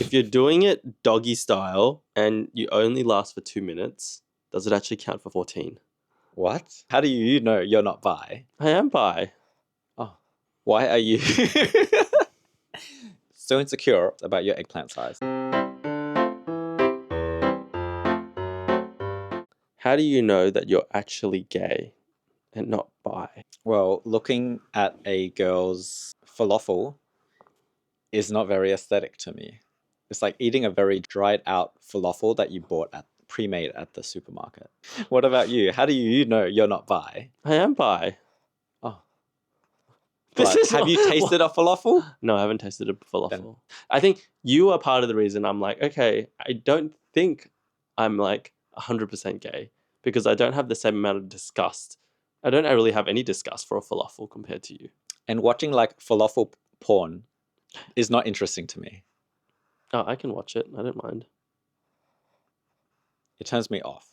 If you're doing it doggy style and you only last for 2 minutes, does it actually count for 14? What? How do you know you're not bi? I am bi. Oh, why are you so insecure about your eggplant size? How do you know that you're actually gay and not bi? Well, looking at a girl's falafel is not very aesthetic to me. It's like eating a very dried out falafel that you bought at pre-made at the supermarket. What about you? How do you know you're not bi? I am bi. Oh. This is Have not- you tasted a falafel? No, I haven't tasted a falafel. Then- I think you are part of the reason I'm like, okay, I don't think I'm like 100% gay because I don't have the same amount of disgust. I don't really have any disgust for a falafel compared to you. And watching like falafel porn is not interesting to me. Oh, I can watch it. I don't mind. It turns me off.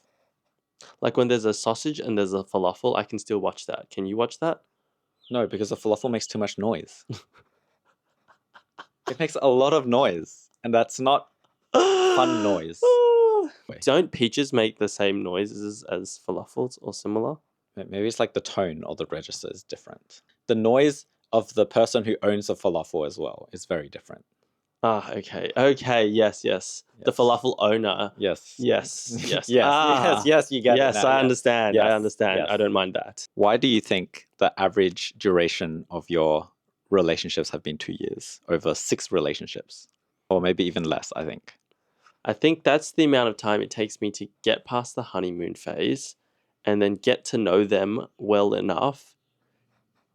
Like when there's a sausage and there's a falafel, I can still watch that. Can you watch that? No, because the falafel makes too much noise. It makes a lot of noise, and that's not fun noise. Don't peaches make the same noises as falafels or similar? Maybe it's like the tone of the register is different. The noise of the person who owns the falafel as well is very different. Ah, okay. Okay, yes. The falafel owner. Yes. Yes. Yes, you get it Yes, now, I yes. understand. Yes, I understand. yes. I don't mind that. Why do you think the average duration of your relationships have been 2 years over 6 relationships? Or maybe even less, I think. I think that's the amount of time it takes me to get past the honeymoon phase and then get to know them well enough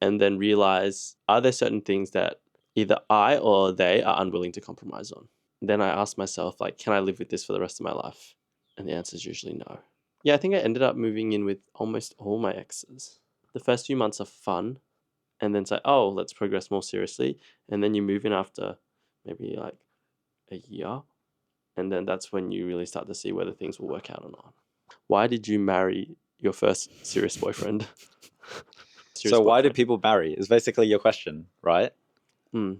and then realize, are there certain things that either I or they are unwilling to compromise on? Then I ask myself, like, can I live with this for the rest of my life? And the answer is usually no. Yeah, I think I ended up moving in with almost all my exes. The first few months are fun. And then it's like, oh, let's progress more seriously. And then you move in after maybe like a year. And then that's when you really start to see whether things will work out or not. Why did you marry your first serious boyfriend? So why do people marry is basically your question, right? And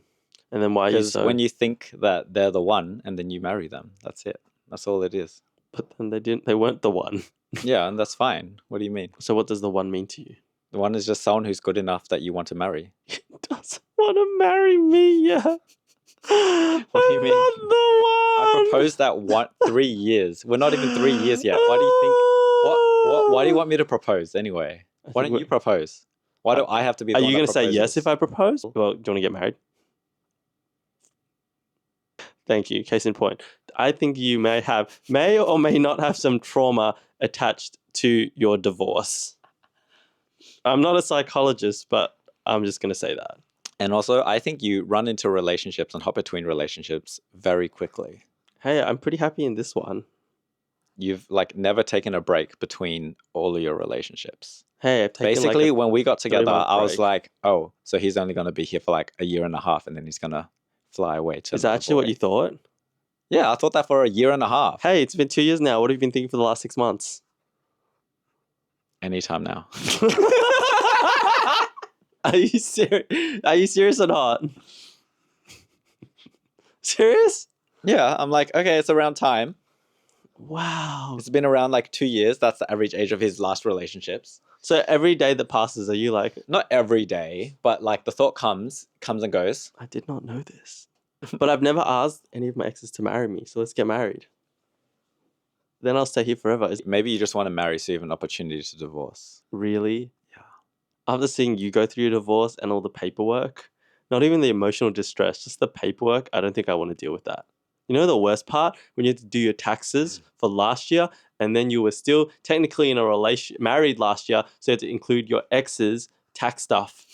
then why are you Because so... when you think that they're the one and then you marry them, that's it. That's all it is. But then they weren't the one. Yeah, and that's fine. What do you mean? So what does the one mean to you? The one is just someone who's good enough that you want to marry. He doesn't want to marry me yet. What do you mean? I'm not the one. I proposed that 3 years. We're not even 3 years yet. Why do you think... Why do you want me to propose anyway? Why don't you propose? Why do I have to be the Are one you that going to say yes proposes? if I propose? Well, do you want to get married? Thank you. Case in point. I think you may or may not have some trauma attached to your divorce. I'm not a psychologist, but I'm just going to say that. And also, I think you run into relationships and hop between relationships very quickly. Hey, I'm pretty happy in this one. You've like never taken a break between all of your relationships. Hey, I've taken Basically, like when we got together, 3-month I was break. like, oh, so he's only going to be here for like a year and a half and then he's going to fly away to Is that another actually what boy. you thought? Yeah, I thought that for a year and a half. Hey, it's been 2 years now. What have you been thinking for the last 6 months? Anytime now. Are you serious? Are you serious or not? Serious? Yeah, I'm like, okay, it's around time. Wow. It's been around like 2 years. That's the average age of his last relationships. So every day that passes, are you like, Not every day, but like the thought comes and goes. I did not know this. But I've never asked any of my exes to marry me, so let's get married. Then I'll stay here forever. Maybe you just want to marry so you have an opportunity to divorce. Really? Yeah. After seeing you go through your divorce and all the paperwork, not even the emotional distress, just the paperwork, I don't think I want to deal with that. You know the worst part? When you had to do your taxes for last year and then you were still technically in a relation married last year, so you had to include your ex's tax stuff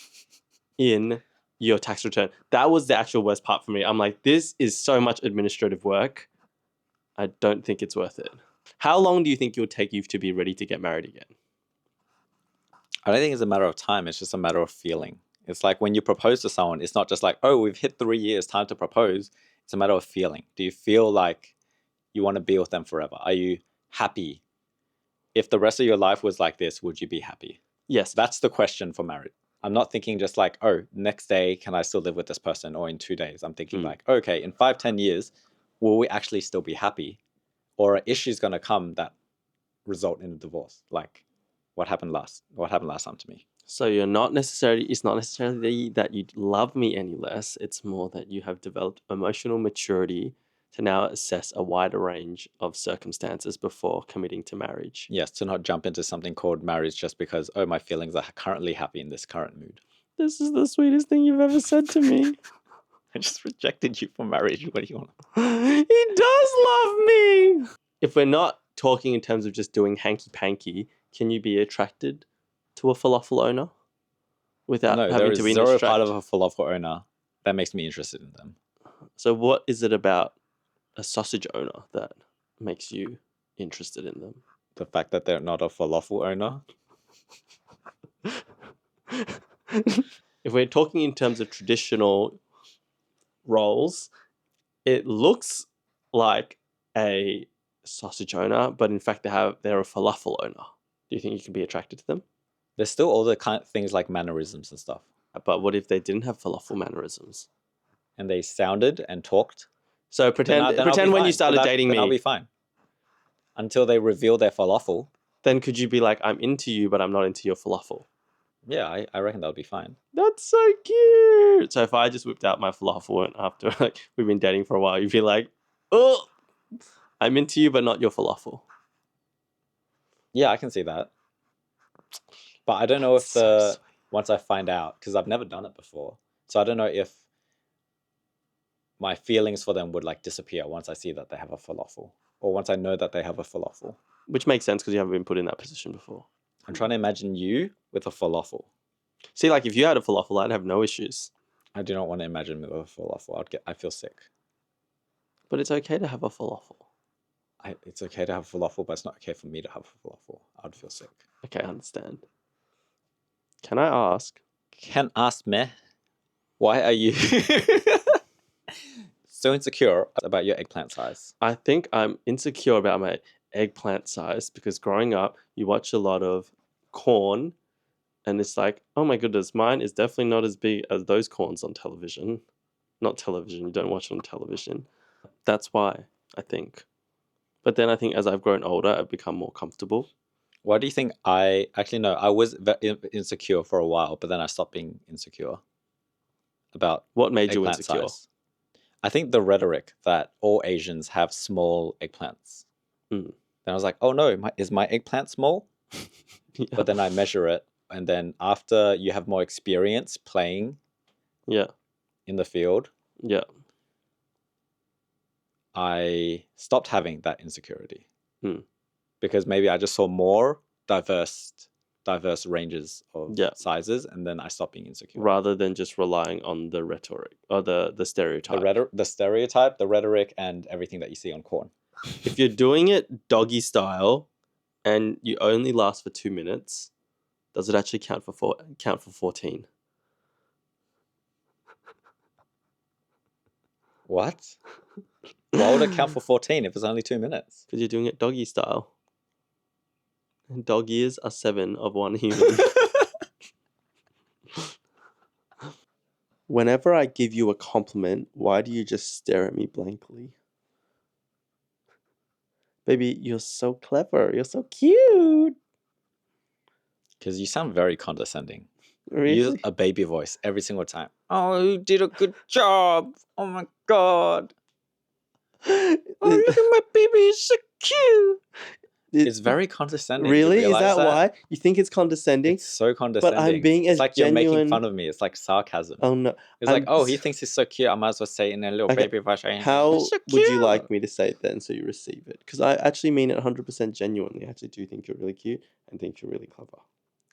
in your tax return. That was the actual worst part for me. I'm like, this is so much administrative work. I don't think it's worth it. How long do you think it would take you to be ready to get married again? I don't think it's a matter of time. It's just a matter of feeling. It's like when you propose to someone, it's not just like, oh, we've hit 3 years, time to propose. It's a matter of feeling. Do you feel like you want to be with them forever? Are you happy? If the rest of your life was like this, would you be happy? Yes. That's the question for marriage. I'm not thinking just like, oh, next day, can I still live with this person? Or in 2 days. I'm thinking like, okay, in 5-10 years, will we actually still be happy? Or are issues going to come that result in a divorce? Like what happened last time to me? So it's not necessarily that you love me any less. It's more that you have developed emotional maturity to now assess a wider range of circumstances before committing to marriage. Yes, to not jump into something called marriage just because, oh, my feelings are currently happy in this current mood. This is the sweetest thing you've ever said to me. I just rejected you for marriage. What do you want? He does love me. If we're not talking in terms of just doing hanky-panky, can you be attracted to a falafel owner without No, there having is to be zero distracted? part of a falafel owner that makes me interested in them. So what is it about a sausage owner that makes you interested in them? The fact that they're not a falafel owner. If we're talking in terms of traditional roles, it looks like a sausage owner, but in fact they're a falafel owner. Do you think you can be attracted to them? There's still all the kind of things like mannerisms and stuff. But what if they didn't have falafel mannerisms? And they sounded and talked. So pretend when you started dating me. Then I'll be fine. Until they reveal their falafel. Then could you be like, I'm into you, but I'm not into your falafel? Yeah, I reckon that'll be fine. That's so cute. So if I just whipped out my falafel and after we've been dating for a while, you'd be like, oh, I'm into you, but not your falafel. Yeah, I can see that. But I don't know if once I find out, because I've never done it before, so I don't know if my feelings for them would like disappear once I see that they have a falafel, or once I know that they have a falafel. Which makes sense because you haven't been put in that position before. I'm trying to imagine you with a falafel. See, like if you had a falafel, I'd have no issues. I do not want to imagine me with a falafel. I feel sick. But it's okay to have a falafel. It's okay to have a falafel, but it's not okay for me to have a falafel. I'd feel sick. Okay, I understand. Can I ask? Can ask me, why are you so insecure about your eggplant size? I think I'm insecure about my eggplant size because growing up, you watch a lot of corn and it's like, oh my goodness, mine is definitely not as big as those corns on television. Not television, you don't watch it on television. That's why, I think. But then I think as I've grown older, I've become more comfortable. Why do you think I was insecure for a while, but then I stopped being insecure about what made you eggplant insecure? size. I think the rhetoric that all Asians have small eggplants. Mm. Then I was like, oh no, is my eggplant small? Yeah. But then I measure it, and then after you have more experience playing in the field, I stopped having that insecurity. Because maybe I just saw more diverse ranges of sizes, and then I stopped being insecure. Rather than just relying on the rhetoric or the stereotype. The stereotype, the rhetoric, and everything that you see on corn. If you're doing it doggy style and you only last for 2 minutes, does it actually count for 14? What? Why would it count for 14 if it's only 2 minutes? Because you're doing it doggy style. And dog ears are 7 of one human. Whenever I give you a compliment, why do you just stare at me blankly? Baby, you're so clever. You're so cute. Because you sound very condescending. Really? You use a baby voice every single time. Oh, you did a good job. Oh my God. Oh, look at my baby. It's so cute. It's very condescending. Really? Is that why? You think it's condescending? It's so condescending. But I'm being as it's like genuine. You're making fun of me. It's like sarcasm. Oh no. It's like, oh, he thinks he's so cute. I might as well say it in a little baby voice. How would you like me to say it then so you receive it? Because I actually mean it 100% genuinely. I actually do think you're really cute and think you're really clever.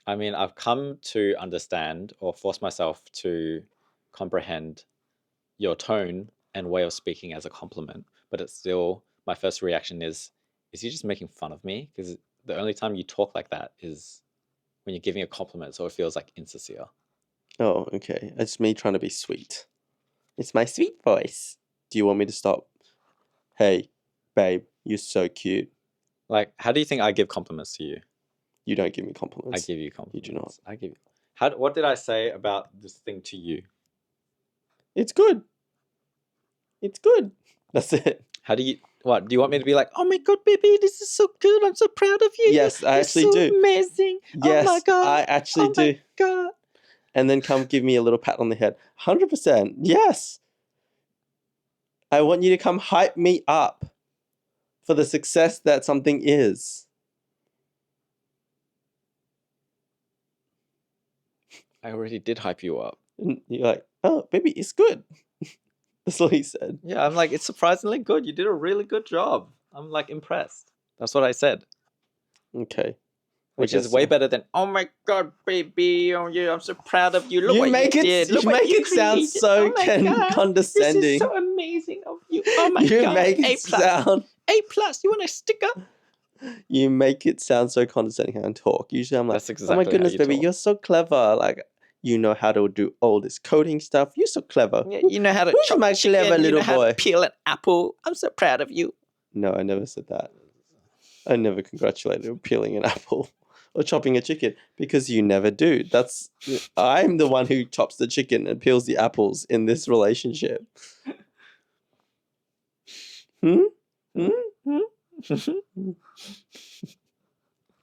I mean, I've come to understand or force myself to comprehend your tone and way of speaking as a compliment. But it's still, my first reaction is he just making fun of me? Because the only time you talk like that is when you're giving a compliment, so it feels like insincere. Oh, okay. It's me trying to be sweet. It's my sweet voice. Do you want me to stop? Hey, babe, you're so cute. Like, how do you think I give compliments to you? You don't give me compliments. I give you compliments. You do not. I give you. What did I say about this thing to you? It's good. It's good. That's it. How do you? What do you want me to be like? Oh my god, baby, this is so good. I'm so proud of you. Yes, I You're actually so do. amazing. Yes, oh my god. I actually oh do. My god. And then come give me a little pat on the head. 100%. Yes. I want you to come hype me up for the success that something is. I already did hype you up. And you're like, oh, baby, it's good. That's all he said. Yeah, I'm like, it's surprisingly good. You did a really good job. I'm like impressed. That's what I said. Okay. Which is way better than, oh my god, baby, oh yeah, I'm so proud of you. Look You what make you it, did. Look you what make you it sound created. so oh my god, condescending. This is so amazing of you. Oh my You god, make A it plus. sound. A plus. You want a sticker? You make it sound so condescending how I talk. Usually I'm like, That's exactly oh my goodness, how you baby, talk. you're so clever. Like, you know how to do all this coding stuff. You're so clever. Yeah, you know how to Who's chop my chicken. clever You little know how boy? to peel an apple. I'm so proud of you. No, I never said that. I never congratulated you on peeling an apple or chopping a chicken because you never do. I'm the one who chops the chicken and peels the apples in this relationship. Hmm?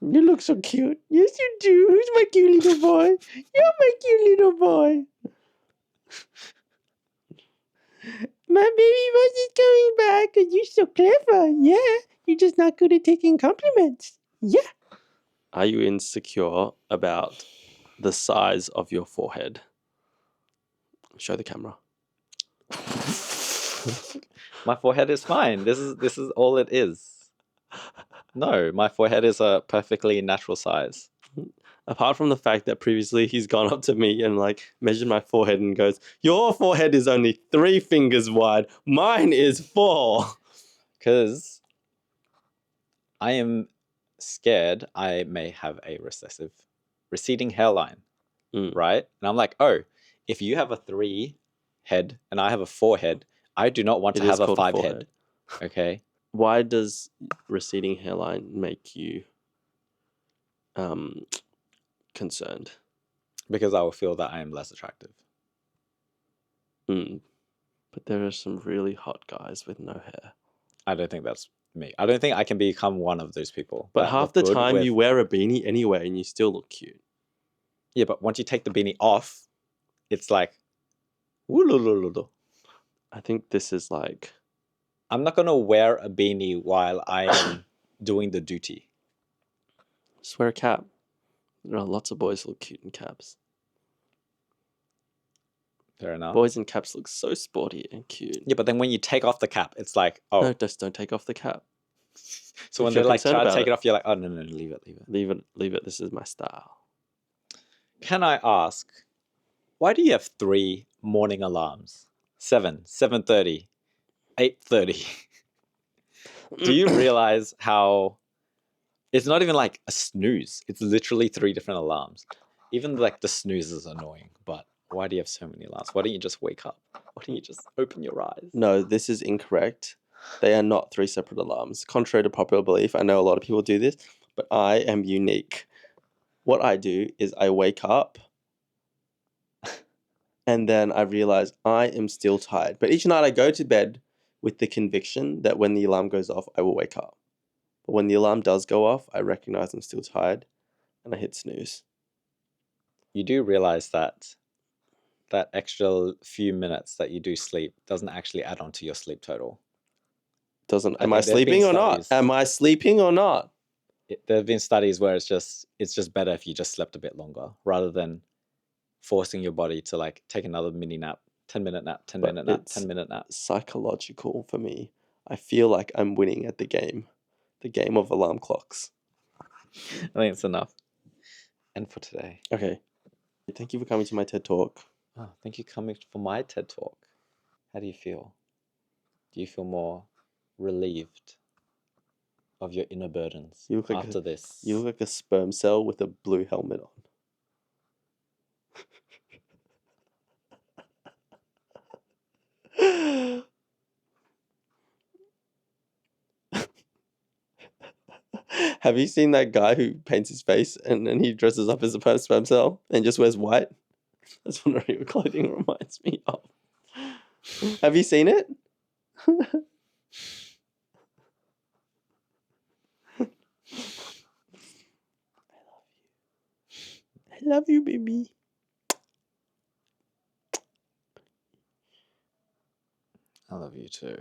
You look so cute. Yes, you do. Who's my cute little boy? You're my cute little boy. My baby wasn't coming back because you're so clever. Yeah. You're just not good at taking compliments. Yeah. Are you insecure about the size of your forehead? Show the camera. My forehead is fine. This is all it is. No, my forehead is a perfectly natural size. Apart from the fact that previously he's gone up to me and like measured my forehead and goes, your forehead is only 3 fingers wide. Mine is 4. Because I am scared I may have a receding hairline, right? And I'm like, oh, if you have a 3 head and I have a 4 head, I do not want to have a 5 head. Okay. Why does receding hairline make you concerned? Because I will feel that I am less attractive. But there are some really hot guys with no hair. I don't think that's me. I don't think I can become one of those people. But half the time you wear a beanie anyway and you still look cute. Yeah, but once you take the beanie off, it's like, I think this is like, I'm not going to wear a beanie while I am doing the duty. Just wear a cap. There are lots of boys who look cute in caps. Fair enough. Boys in caps look so sporty and cute. Yeah, but then when you take off the cap, it's like, oh. No, just don't take off the cap. So when they're like trying to take it off, you're like, oh, no, leave it. Leave it. This is my style. Can I ask, why do you have 3 morning alarms? 7, 7:30, 8:30. Do you realize how it's not even like a snooze? It's literally 3 different alarms. Even like the snooze is annoying, but why do you have so many alarms? Why don't you just wake up? Why don't you just open your eyes? No, this is incorrect. They are not 3 separate alarms. Contrary to popular belief, I know a lot of people do this, but I am unique. What I do is I wake up and then I realize I am still tired. But each night I go to bed with the conviction that when the alarm goes off, I will wake up. But when the alarm does go off, I recognize I'm still tired and I hit snooze. You do realize that extra few minutes that you do sleep doesn't actually add on to your sleep total. Am I sleeping or not? Am I sleeping or not? There have been studies where it's just better if you just slept a bit longer rather than forcing your body to like take another mini nap, 10-minute nap, 10-minute nap, 10-minute nap. Psychological for me. I feel like I'm winning at the game of alarm clocks. I think it's enough. And for today. Okay. Thank you for coming to my TED Talk. Oh, thank you for coming for my TED Talk. How do you feel? Do you feel more relieved of your inner burdens after this? You look like a sperm cell with a blue helmet on. Have you seen that guy who paints his face and then he dresses up as a sperm cell and just wears white? That's what your clothing reminds me of. Have you seen it? I love you, baby. I love you too.